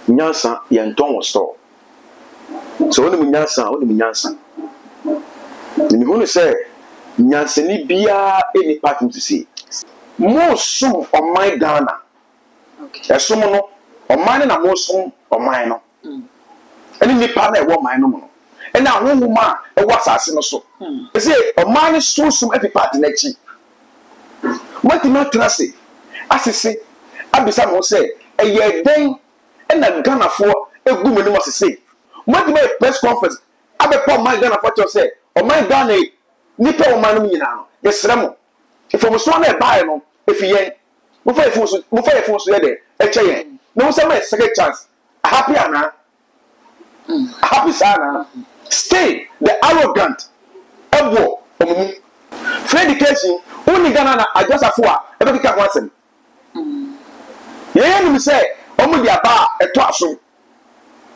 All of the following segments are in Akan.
nyansa yenton wo store so woni nyansa ni hunu say nyansa ni bia any party to see mo sum on my Ghana okay esum no on my na mo sum on my no any nipa na e wo my no and now who ma e wo asase no so e say on my so sum every party na chi what not trust asese abisa mo say e ye den and na Ghana for egu me no asese what me press conference abepo my Ghana for to say on my Ghana nipa o man no nyina no yesre mo if mo so na e bae no if yen mo fa efo so ye de e che yen no say my second chance happy ana happy sana stay the arrogant ebo omumu free education only Ghana na ajosafo a e be kika ho asem ye nim say omu dia ba eto aso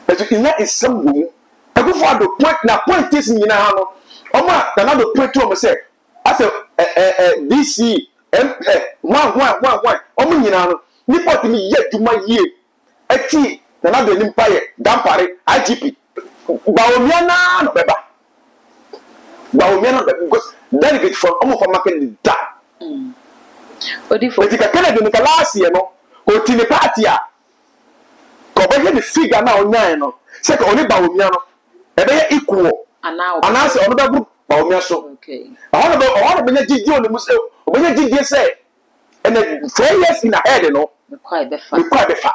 eto ina isem go akufo ado point is nyina ha no oma na do point to mo say ase DC one omu nyina no nipa timi ye duma yie eti na do nimpa ye dampare IGP baomia na no beba baomia na because delegate from omu for market da odifo etika Kennedy no last year no otini party a ko be the figure na onyan no say ko oni baomia no e be equal ana say ono be baomia so okay ono be gidi oni muse obenye gidi say and 4 years in ahead no me quite be fa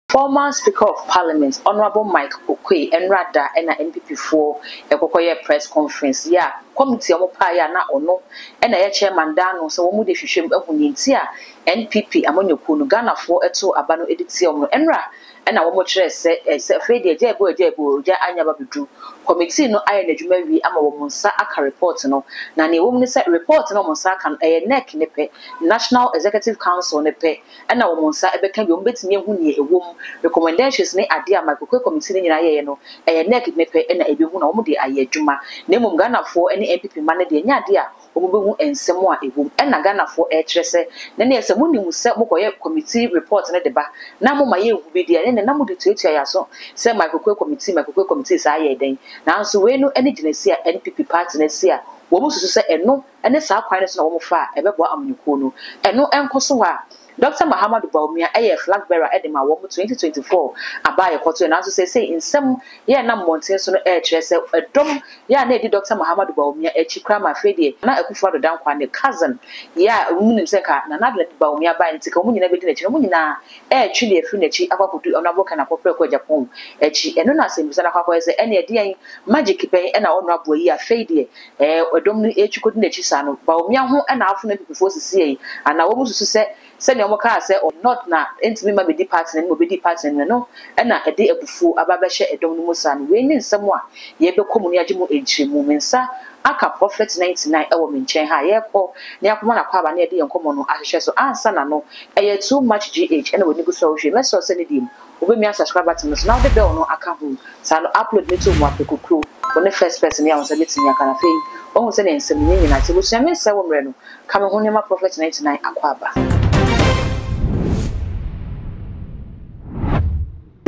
Former Speaker of Parliament, Honorable Mike Okoye, Enrada, and NPP for a Kokoye press conference. Yeah, committee on Paya na ono, and a chairman Dano, so one would if you should NPP among your Kunu Ghana for a two Abano edition, Enra, and our much say, afraid the Jebo, Ja Anya Babidu. Committee no iron Jumevi ama womunsa aka report no na ne womun say report no monsa kan neck nepe National Executive Council nepe na womunsa ebeka bi ombetimi ehu ne ewom recommendations ne ade a Makoko committee ne nyina ye no neck nepe na ebehu na womu de aye adwuma na mum Ghana for ne MPP man de nya ade a womu behu ensem a ewom na Ghana for kyerese na ne ese mu ni mu se mokoye committee report ne de ba na mo maye ehu bi de ne na mu de tuatua ya so se Makoko committee sa aye den nanso we no ene ginesi a NPP party na sia wo mu susu se eno ene saa kwan ne so na wo mu fa ebebo amnyuko no eno enkoso ha Dr. Muhammadu Bawumia flag bearer edema wo 2024 abaye kwoto nanso say nsem ye na monten so no kyerese edom ya na edi Dr. Muhammadu Bawumia chikra ma fedie na akufo do dankwa ne cousin ya munim se ka na na Bawumia ba ntika mu nyina bedi na chire mu nyina twile efi na chi akwakodu onabo kana kopre kwa Japan echi eno na asembisa na kwakwa se ene edi an magic pen ena ono abo yi a fedie edom ni echikodu na chi sa no Bawumia ho ena afu na pipifo sisi ana wo mususu se send your car say or not na entimi ma be di party na mo be di party na no na e de abufu ababa hye edom no musa no we ni nsem a ye be komu ni agemu enchiremu mensa aka prophet 99 ewo menchen ha ye ko ne akoma na kwa ba na e de yenkomo no ahye so ansa na no e too much gh na woni gu so hwe meso se ne dim obemi subscribe button so now the bell no aka hu sa no upload me to mo apekukru one first person ya won se betimi aka na fe ohun se ne nsem ni nyina te bo se me se wo mre no ka me hu ne ma prophet 99 akwaba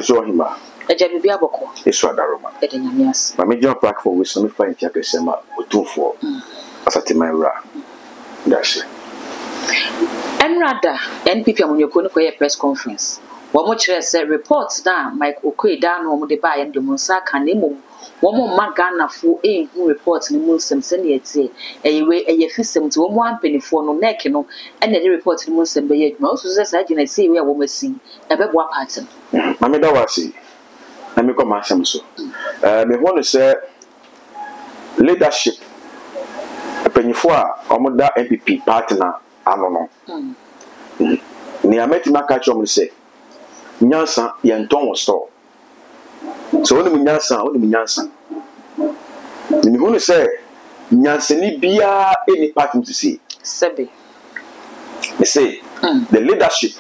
so hima eja bibia boko eso adaroma edenyamias ma me join platform we so me find tiakesema otumfo asate manra dash Enrada NPP amonyoko no koye press conference wo mo kire say report na Mike Okoye da no mo de ba ye ndemo nsa kan nemo wo mo magana fo ehu report ni mu nsem se ne etie eyewe eyefisem ti wo mo ampenifo no neck no ene de report ni mu nsem be ye adwuma so say gina say we wo masi ebebo apart ma me da wasi na me come asem so me ho no say leadership penifo a omoda NPP partner ano no ni ameti maka chom say nyansa yenton wo store so woni munyansa ni ho no say nyansa ni bia any party to see sebe me say the leadership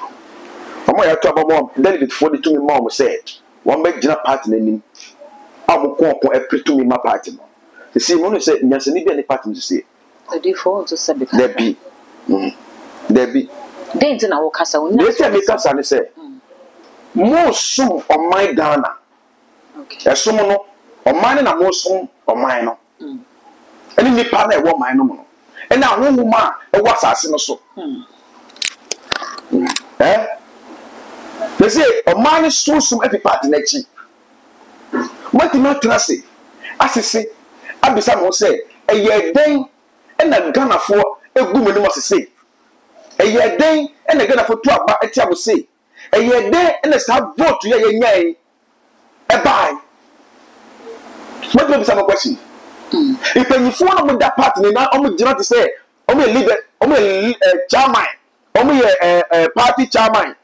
omo ya to abamo delegate for the to me mom say one make gina party nanim amukon e preto me ma party no you see mo no say nyansa ni bia any party to see the default to sebe there be Debbie. Dent na wo kasa wo nya. They say me kasa ne say. Mo sum on my Ghana. Okay. Esum no oman na mo sum oman no. Eni nipa na e wo man no mo. Ena honhoma e wo asase no so. They say oman ni sum every part na chi. What do not trust it? Asese abisa mo say eye den ena Ghana fo egu me no mo say. Eye den ena Ghana fo to aba etia mo say. Eye den ena sa vote ye nyai e bai. What do you say my question? If you phone on that part ni na omo gina to say omo leader omo chairman omo party chairman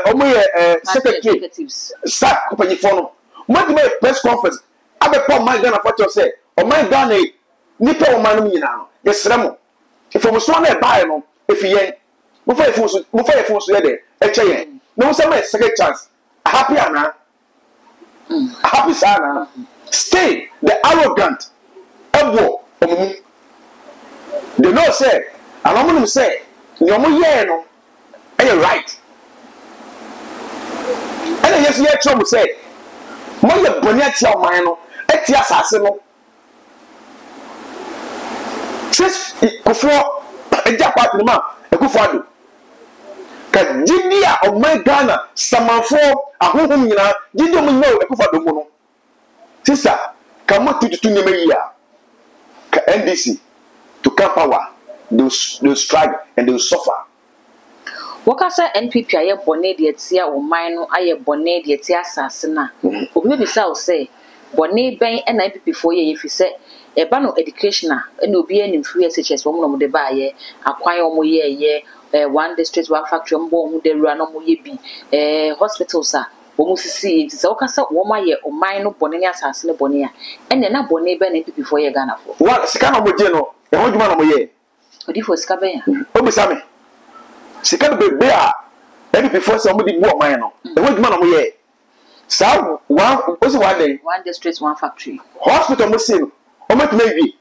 omo secretary start company phone. What do you press conference? Abe pon my Ghana for say o my Ghana nipa o man no nyina no yesre mo if mo so na e bai no if yen mo fa phone so ye de e che yen no say my second chance happy ana happy sana stay the arrogant ebo omumu they know say anomunum say nyomo ye no e right and yes ye try say mo ye boni atia o man no atia asase no sis kofo eja part ni ma ekufo ado ka jidia o man Ghana samanfo ahohom nyina jidia mo nyo ekufo ado mo no sister come to nyema yi ka NDC to come power they strike and they suffer. Wakasa NPP aye bone de tia o man no aye bone de tia asase na obi be say o say bone ben na NPP fo ye fi say e ba no educational na obi anim free SHS wo mo de ba ye akwan o mo ye one district one factory mbo hu de rua no mo ye bi hospitals a wo mo sisi nti say wakasa wo ma ye o man no bone ni asase ne bone a ene na bone ben na NPP fo ye Ghana fo wa sika no mo je no e ho djuma no mo ye odi fo sika ben ya o bisa me sika bebe a NPP fo say o mo di bu o man no e ho djuma no mo ye sa one district one factory hospital mo say o mo tuna wi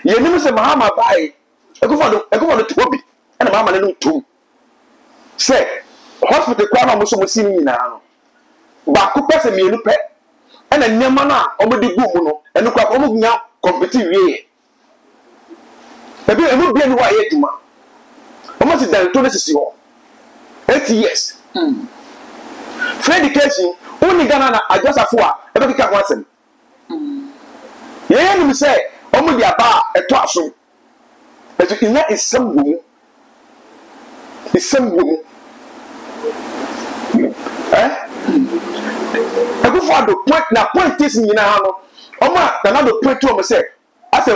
ye nim say mahama bai ekufo do to bi ena mahama ne no tum say hospital kwa na mo so mo sin nyina no ba ku pese mienu pe ena nyema na o mo di bu mu no enu kwa o mo nya compete wi ebi emu bia ni wa ye djuma o mo si dan to ne sisi ho 8 years free education only Ghana na adjustafo a ebe kika ho asem ye nim say o mo dia ba eto aso eto ina isem wo Ekufado point na point is nyina ha no oma na do point o mo say as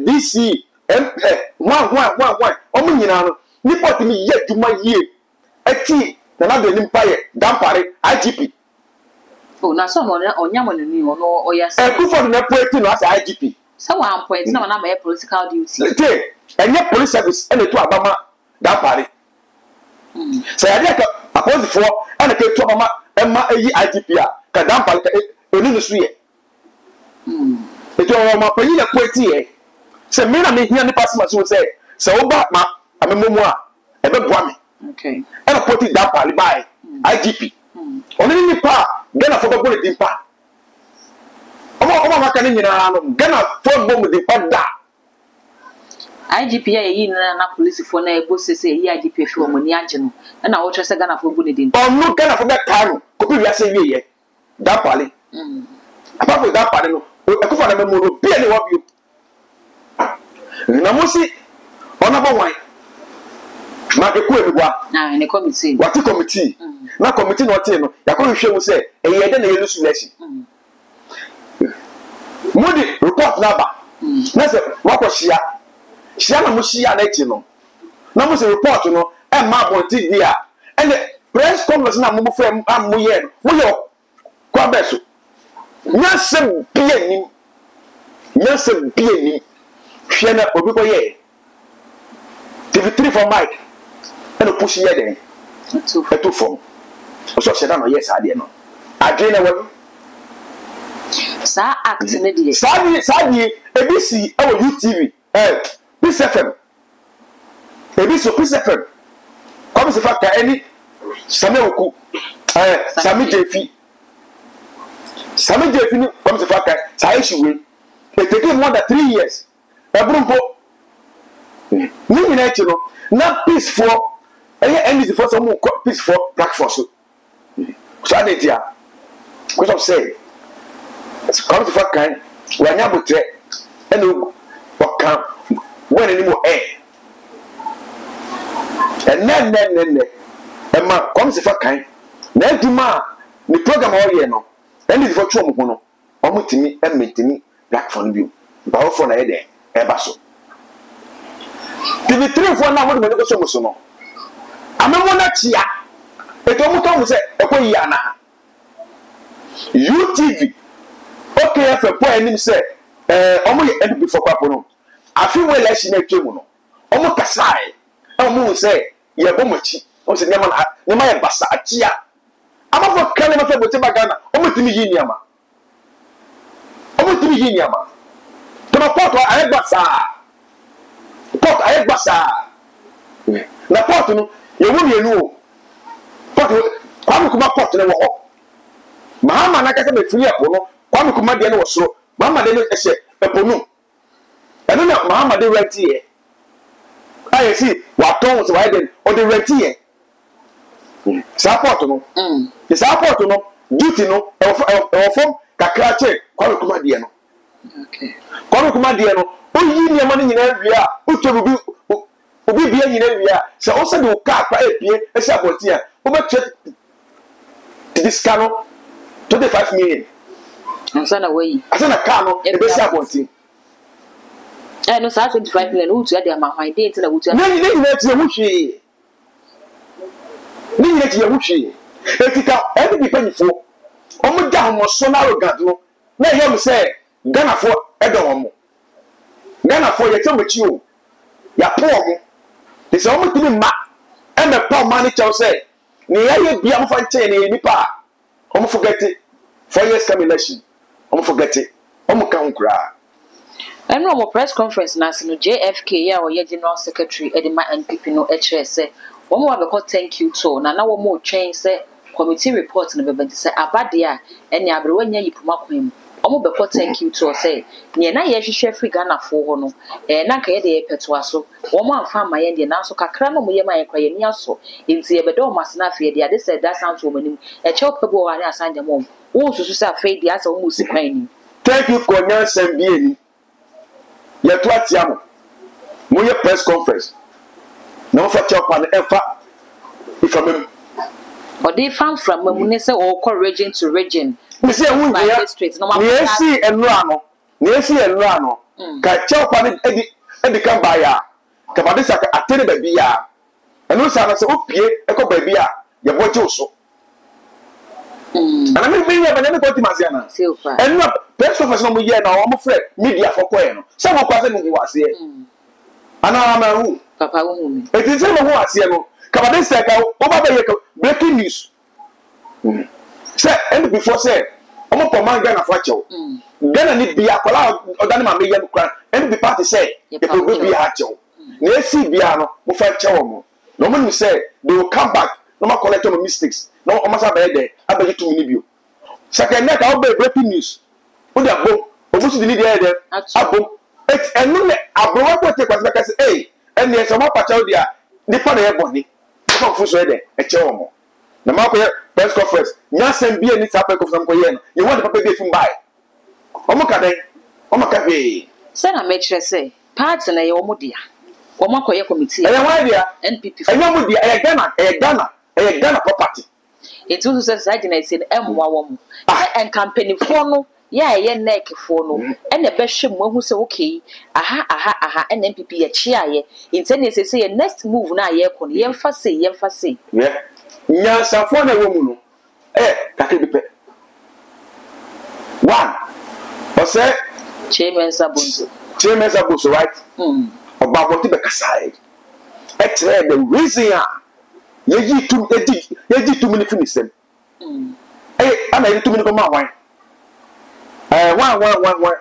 DC one omo nyina no ni pot mi ye djuma ye eti na do nimpa ye dampare IGP na so mo onya mo ni ono oyase Ekufado na point no as IGP so one point na na my political duty enye police service ene to abama dampare say ade ka appoint for ene ke to abama emma eyi IGP a ka dampare ka enu no so ye eto o ma panyi na point ye say me na me hia ni pass ma so say oba ma amemomu a ebe boa me okay ene point dampare bai IGP oni ni pa Ghana for go di pa omo maka ni nyina no Ghana for go di pa da IGP ya yi na police for na ego sese yi IGP fi o mo ni age no na wo twese Ghana for go ni din onu Ghana for ga ka no ko bi ase wi ye dampare apart from dampare no ekufo na memo no bia ni wo bio na musi ona ba wan ma ke ku ebua na ne committee what committee na committee no tie no ya ko hwehwe mu se eye de na ye lusu leshi mudi report na ba na se wako shia na mu shia na ti no na mu se report no e ma bonti dia and the press conference na mu fe amu ye mu yo kwa beso nyase bia ni hwe na obi ko ye TV3 for Mike and push ye den eto form so she da no yes ade no adwe na wa sa act ne die sa die ebisi e wo UTV BCFM ebi so Peace FM come se fa ka any Same Oku Sami Jefi ni come se fa ka sa issue we it take more than 3 years ebrumpo ni nyina echi no na Peace for NDC for some Peace for Black Force so I did ya what I'm saying come se fa kan we anya botre eno wakam when anymore and then Emma comes if I can. Then to ma, the program all year no. And it's for Chomono, Omutimi, and Metini, Black Phone View. Bow for a day, a basso. The 3 for now, when the Somosono. I'm not here. It almost say, a Poyana. UTV. Okay, if a poor name say, only end before Papono. I feel well as in a Kimono. Almost a sigh. Omo say, Yabomachi. O se nyama ya basa atia amafo kale mafe bote bagana omutimi yinyama tama port aye basa na port no ye wo mienu o port kwame kuma port ne wo ho mahama na kase be free apo no kwame kuma de ne wo soro mahama de ne ehye epo no eno na mahama de renti ye aye si wa ton so wa de o de renti ye support no the support no duty no form kakra che kwame kuma de no okay kwame kuma de no oyi ni ama ni nyina wia utobi obi bia nyina wia se o se de o ka akwa epie e se aboti a o be che this cano 25 million ansana wey asana ka no e be se aboti no sa 25 million utu ya de ama hwan de ntina utu ya ni tie wuhwe ni nyina tie wuhwe etika every be panifo omo da homo so na arrogant no na yem say Ghana for edo homo Ghana for ye temochi o ya po omo de se omo timi ma e me pa ma ni chew say ni ya ye bia mo fa nche ni nipa omo forget it 4 years coming election omo forget it omo ka nkura eno omo press conference na sino JFK ya o ye general secretary Edema NPP no HRS say omo wa be call thank you to na wo mo twen say committee report no be benti say abade a ene abrewa nya yipuma kwam omo be call thank you to say ne na ye hwehwe free Ghana fo ho no na ka ye de peto aso omo amfa ma ye de na so kakra no mo ye ma ye kwa ye ni aso enti ye be do masna fe de ade say that sound to omanim e che opebo wa ni asanje mom wo susu say fe de asa omo si kwan ni thank you konya sambie ni ye to atiamo mo ye press conference no fa chopa na efa ifamem odi fan from mamune say o call region to region me say hu ya ni esi enu ano ka chopa na edi kan ba ya ka ba de saka atere ba bia enu sa na se opie ekọ ba bia ye boje so ana me ya ba na ko timase na enu press conference no mo ye na o mo frɛ media for ko no se mo kwa se mo wase ana ma hu papa hu mi eti se mo wase no ka ba de saka o ba ba ye breaking news say and before say omo po man Ghana for chew Ghana ni bia kwala odane ma me ye kran and the party say e go be ha chew na esi bia no mo fa chew mo no mo say they will come back no ma collect my mistakes no o ma sa be there abeji 2 minutes bio second net I be breaking news o dia bom o busu di there there abom et enu ne abrowa ko te kwasa ka say eh enu e so ma pa chew dia ni pa na e boni ko fu so there e chew mo na ma ko press conference nya sem bia ni sa press conference ko ye no ye want papa be fun bai omo ka den omo ka be se na me kire se party na ye omo dia omo akoye committee e wa dia NPP e omo dia e Ghana property it was say say na say emwa wo mo en campaign for no ya ye neck for no e na be hwe mo hu se okay aha NPP ye chia ye intene say ye next move na ye ko no ye mfa say yeah nya safo na wo mu no kakebipe one o say chairman sabunzo right oba boti be kasai etre the reason yeji tu mini finisem ana yeji tu mini ko ma wan one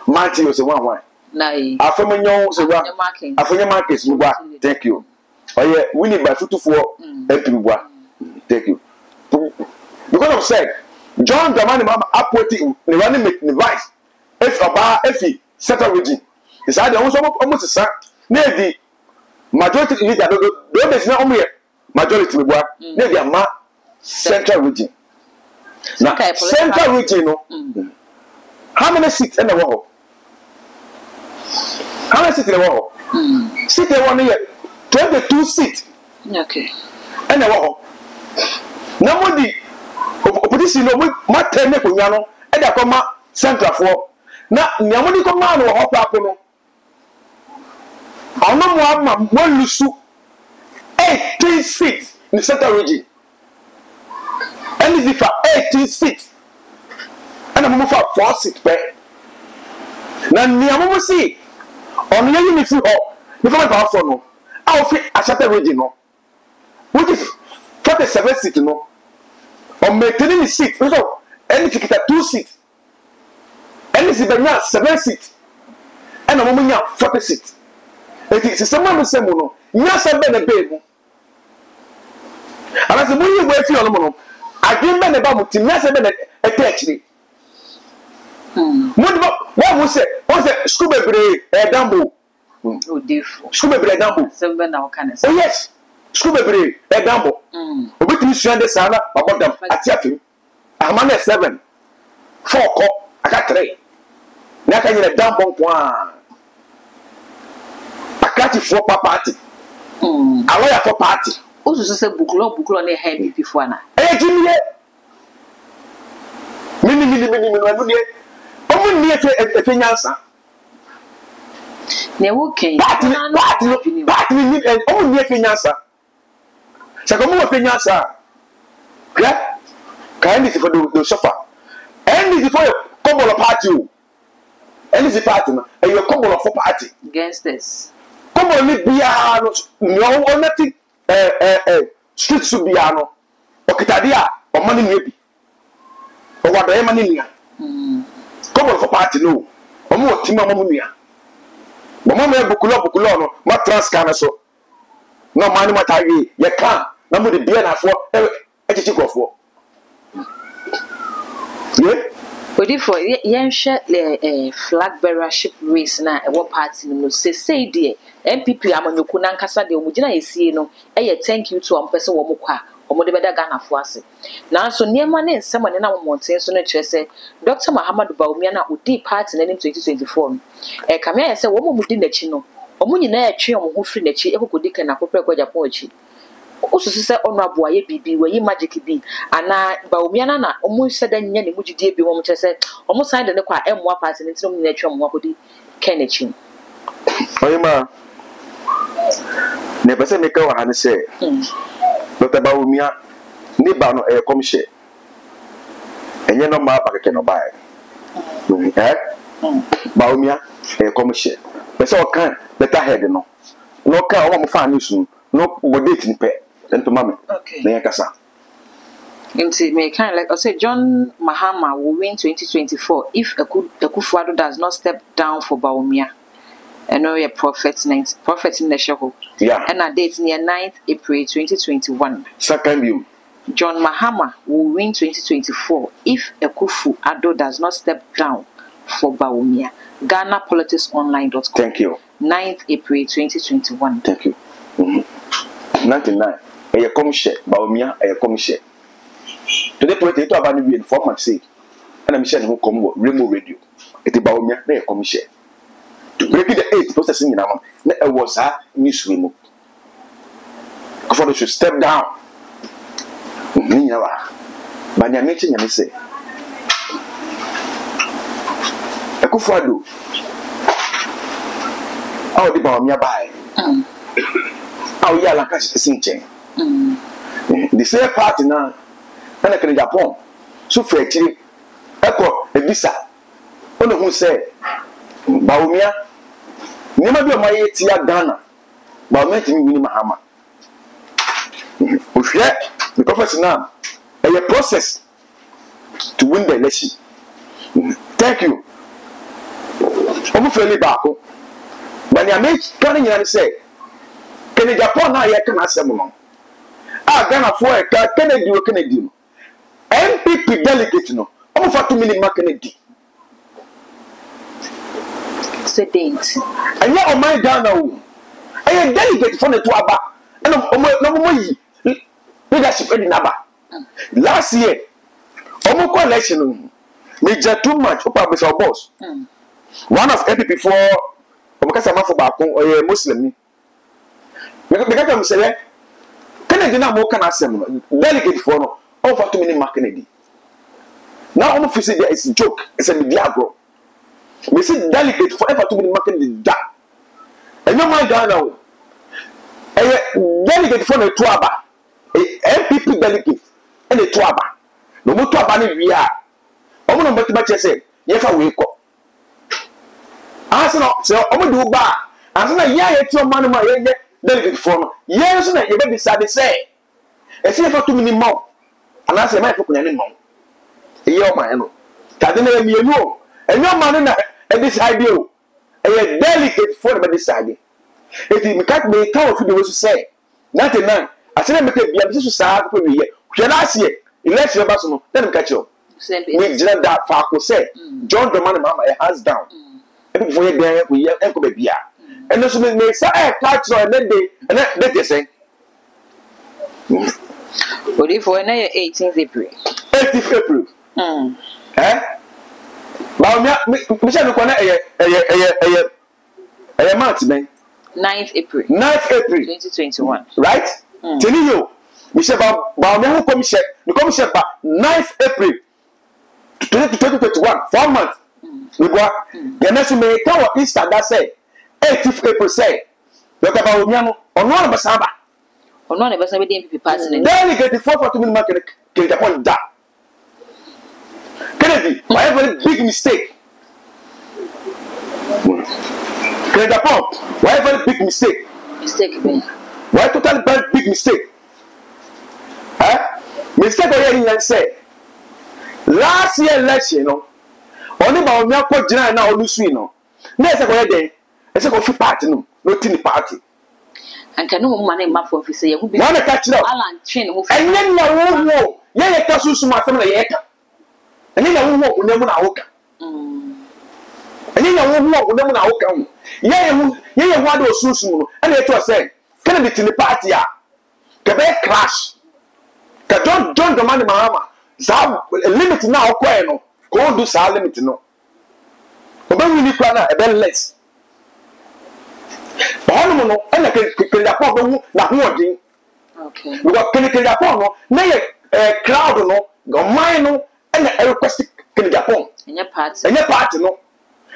Matthew say one nai afemenyo say one afenya markets mu gba thank you Oh yeah, we need by 54 MP. Thank you. Because I'm saying, John Dramani Mama upworking the running the vice. If about if settle region. It's either almost a son. Near the majority leader, though there's not only majority, near the Ama central region. Now, central region, how many seats in the world? How many seats in the world? Seat in 1 year, 22 seats. Okay. And the world. Nobody opposition no ma tell me kunya no e da koma central for na nyamoni koma no ho papo no ono mo ama mo lusu 18 seats in central region and is for 18 seats and mo for 4 seats pe na nyamo si ono ye ni fi ho ni for ba for no a fi asata region no which is 47 seats no on maintaining the seat so any ticket 2 seats any si benya 7 seats and on nya 40 seats it is someone say mo no nya se be na be mu ala se mo yi we fi on mo no adwen be na ba mo ti nya se be na etechiri mo mo say school bebre dambo Odifo school bebre dambo se be na o kan oh yes school bebre dambo obetumi suande sana babodam atiafi amana 7 4 ko aka 3 na ka nyina dambo kwa akati for party aloya for party osusu se bukulo na ha MPP fo ana jimiye mini anu die omu ni efe nyansa ne wo ken party ni omu ni efe nyansa Sakomu wa finyasa. Yeah? Kaendi si for the sofa. Endi si for your couple of party. Endi si party na. And your couple of party. Against this. Couple ni biya no onati street su biya no. Okitadia o mani maybe. O wada e mani nia. Couple of party no. Omo otima mo nia. Mama me bukulo no. Ma transcan so. No mani matagi ye kan. Na mo de bia na fo echichi krofo ye Odifo yenhwe flag bearership race na e wo party no say de MPP amanyoku na nkasa de omugina yesie no thank you to am person wo mokwa omo de beda Ghana fo ase na so niema ne nsem ne na momonten so no kire se Dr. Muhammadu Bawumia na odi party na 2024 kamia yese wo mumudi nachi no omo nyina etwe omo ho firi nachi ekokodi kana kopre kwa Japan achi osusu se ono aboa ye bibi we magic bi ana Bawumia na omo seda nya ne mugidie bi wo mo kire se omo side ne kwa emwa party ne ntino nyina etwe omo akodi kenachi oyima ne pese me ka wa han se Dr. Bawumia ni ba no commission enye no ma ba keke no ba Bawumia commission pese o kan better head no ka o mo fa news no go date ni pe ento mame na yakasa Inti me kind like I say John Mahama will win 2024 if Akufo-Addo does not step down for Bawumia. I know your prophet in the show. Yeah. And a date near 9th April 2021. Second view. John Mahama will win 2024 if Akufo-Addo does not step down for Bawumia. GhanaPoliticsOnline.com. Thank you. 9th April 2021. Thank you. 99. A commission. Bawumia a commission. Today, politics to have any informant say, and I'm sure who come Rainbow Radio. It's Bawumia a commission. To break the 8 processing in our was a newsroom. Because should step down. But you're making me say, Akufo-Addo, how the Bawumia buy? How you like us to sing? The same party now, and I can Japan. So for actually, Echo, a visa. On who say, Bawumia. Never be my 8 year Ghana, but I met him in Mahama. The prophecy now, a process to win the election. Thank you. I'm fairly back. But I make coming here and say, Kene Japan na ye kana asem no. Ghana for e ka Kennedy o Kennedy no. MPP delegate no. Omo fa 2 million Kennedy. Sedent. Anya o my Ghana o. Aye delegate for the to aba. E no yi leadership e di naba. Last year omo ko election no. Me just too much opa be so boss. One of MPP for omo kasa ma for ba kon o Muslim ni. Me ka am say Kennedy na mo kana asem no. Delegate for no. Omo fa 2 million Kennedy. Now omo fi say there is a joke. It's a media bro. Me see delegate forever to be marking the and no man Ghana o delegate for the tuaba MPP delegate and the tuaba no mo tuaba ni wi a omo no mati bache say ye fa we ko asno so omo do ba asna ye ti o man ma ye delegate for no ye so na ye be decide say e say fa to minimum ana say mai fa kunya ni mo ye o man no tade na mi enu o enyo man na e decide o e delegate for the decide eti me kat me ka ofi de wo say 99 asena me ka bia me so saa ko wi ye hwe na ase election ba so no na me ka chiro we jira that fa ko say John Dramani Mahama e hands down e be for ye den ko ye e ko be bia eno so me say e ka chiro na de te say Odi for na 18th April 18th April Ba me say no ko na March ben 9th April 2021 right tell you me say ba me ho commission the commission ba 9th April 2021 4 months we go the next me ka wa Easter that say 8th April say we ka ba omiano ono na ba saba ono na ba saba the MPP party delegate for 40 minutes market ke Japan da Kennedy why a very big mistake Japan, why a very big mistake? Why totally big mistake? Mistake already say. Last year election, no. Only about me ko jina na olusu no. Na ese ko ye den. Ese ko fi party no. No tini party. Anka no mo na ma for fi say ye hu bi. Na me ka kira. Alan Chin mo fi. Enye na wo. Ye ka susu ma sem na ye ka. Enye na wo onemu na wo ka. Enye na wo onemu na wo ka. Ye hu ado osusu no e na eto say Kennedy tini party a ke be crash ka John Dramani Mahama za limit na okoe no ko do sa limit no oba wini kwa na e be less ba no e na ke Japan be hu na ho odin okay we got ke Japan no na ye crowd no go mine no e na request ke Japan enye party no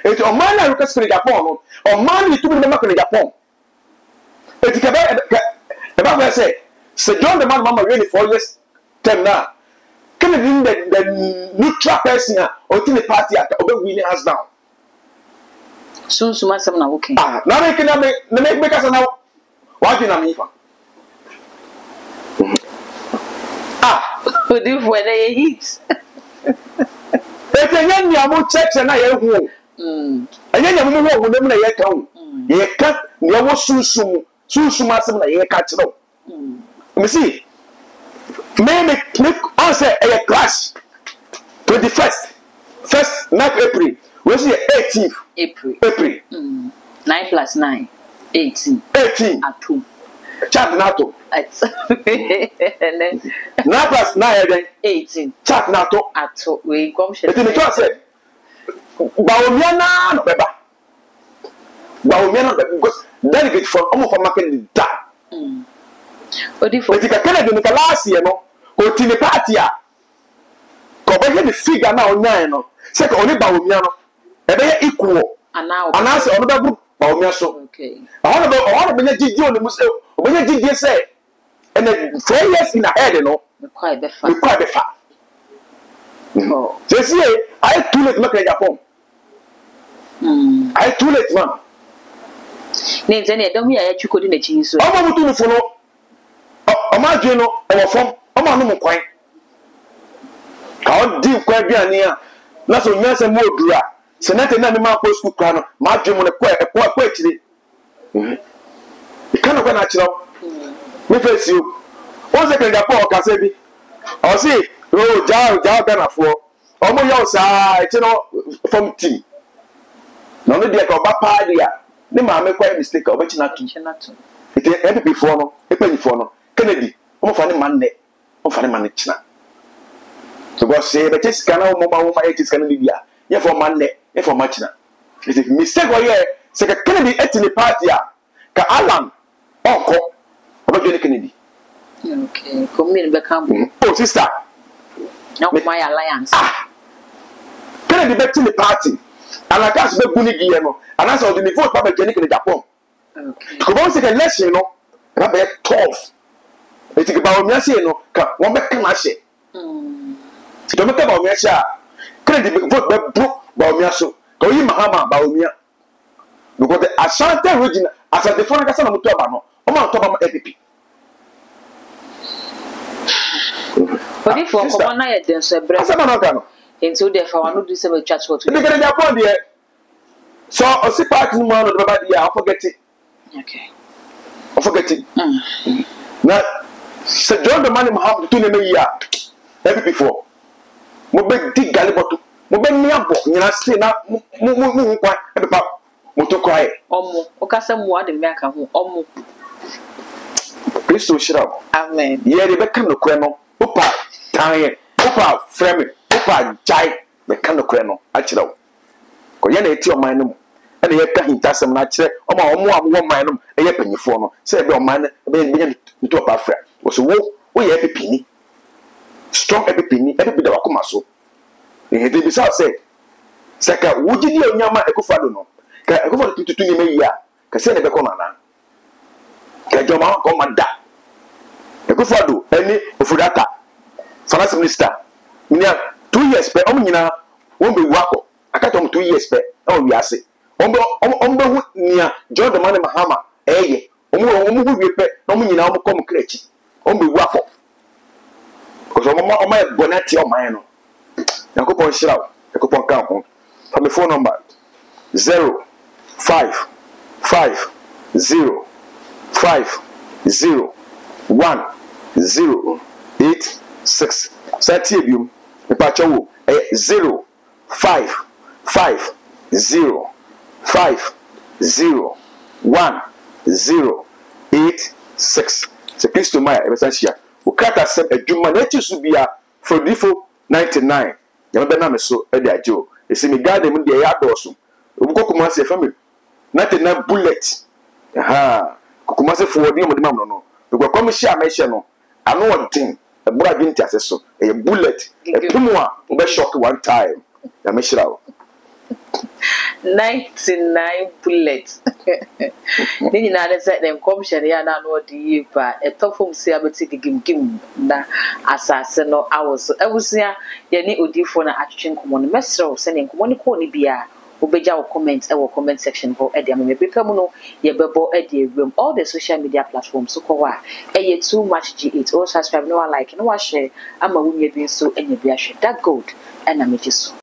eti o man na request for Japan no o man ni tubi na make Japan eti ke ba say John Dramani Mahama really 4 years term na Kennedy the neutral person o ti the party at o be winning hands down so ma sam na okay na me kina me ka sana wa bi na me fa odi for na ye hit eti nya mo check na ye hu anya nya mo wo na ye ka hu ye ka ne wo sunsun asem na ye ka kiro me see me answer a class 21st 9th April we see 18th April 9 plus 9 18 at 2 chat nato 9 plus 9 then 18 chat nato at 2 we come share it me to say ba omia na no beba because delegate for almost for market da odi for tika Kennedy no last year no o ti ni party a ko be the figure na onyan no se ko oni ba omia no e be equal ana se ono ba group ba omia so okay ono be gidi oni muse o be gidi say and 4 years in ahead no me quite be fa oh je see I too late make Japan I too late man ne nze ne dom ya ya twikodi na chi so omo mutu mu funo omo adwe no e wo fom omo anu mu kwan ka o di kwan bi ani a na so nya se mo odura senate na me ma ko school kwan no ma adwe mu ne kwa akire ka can of natural. Me face you. Once I can get Paul Casabi. Or see, oh, Ghana for almost your side, from tea. None of the Papa, dear. The mamma quite mistake of which not to. It is ever before no, a penny for no. Kennedy, oh, funny man, oh, funny man, so God say, but this cannot move my 80s can be here for Monday, if for much now. It is mistake or yeah, say Kennedy at the party, Ka Alan, Uncle, about Kennedy. Okay, come in become. Oh, sister, not my alliance. Kennedy back to the party, and I can't be Bunny, and I saw the vote Papa Jenny in Japan. Okay. Come on, say less, you know, Rabbi 12. They think about me, say, no, one back can I say. Don't make about me, sir. Kennedy vote broke by me, so go in Mahama, Baumia. Because the Ashanti region, as a different person of Mutobano, I'm on top of my EPP. But if for one night, then Sir Brett, into the for one do some chat for to get a point here. So, I see part in one of the body, I'll forget it. Okay. I'll forget it. Now, Sir John the man have to name a year every before. Mo be di galiboto mo be mi abo nyina se na mo kwa e papa mo to kwa e omo o ka se mo ade me aka ho omo Kristo shira amen ye de be kan no kure no opa tan opa frame opa jai be kan no kure no a kira wo ko ye na eti o man no e na ye ka hintasem na kire o ma omo abo man no e ye panyifo no se be o man be nya ni to opa fra wo so wo ye pepini strong epipini epipi da wakoma so eh de bisa say saka wujidi onyama ekofado no ka ekofado tututu ni meya ka se ne be koma na ka joma ko manda ekofado eni ofudata finance minister nya 2 years pe omnyina won be wako akata 2 years pe e o wiase ombe hu nia Jordan man Mahama eye omu hu wie pe omnyina omkom krechi ombe wako because on my bonnet your man. Yakupon Shroud, Yakupon Campo. From the phone number 055050108 Satibium, the Pacho 055050108 So please to my essential. Ukata sem adwuma na echi so bia frodifo 99 ya be na me so e de ajo esi me garden mu de ya doso obukokuma se family 99 bullet kokuma se forward mo de mam no because come share me share no ano odin e bura bi nti aseso e bullet e pumu a o be shock one time ya me shira 99 bullets. Then you know that them come share ya na no di pa e to fom se abeti gim na asase no awoso ewusia ye ni odifo na atwetwe nkomo no mesrew se ne nkomo ni ko ni bia obeja wo comment e wo comment section ho e de am me beka mu no ye bebo e de ewem all the social media platforms so ko wa e ye too much G8 or subscribe no like no wa share ama wo nye bi so enya bi ahwe that gold and am just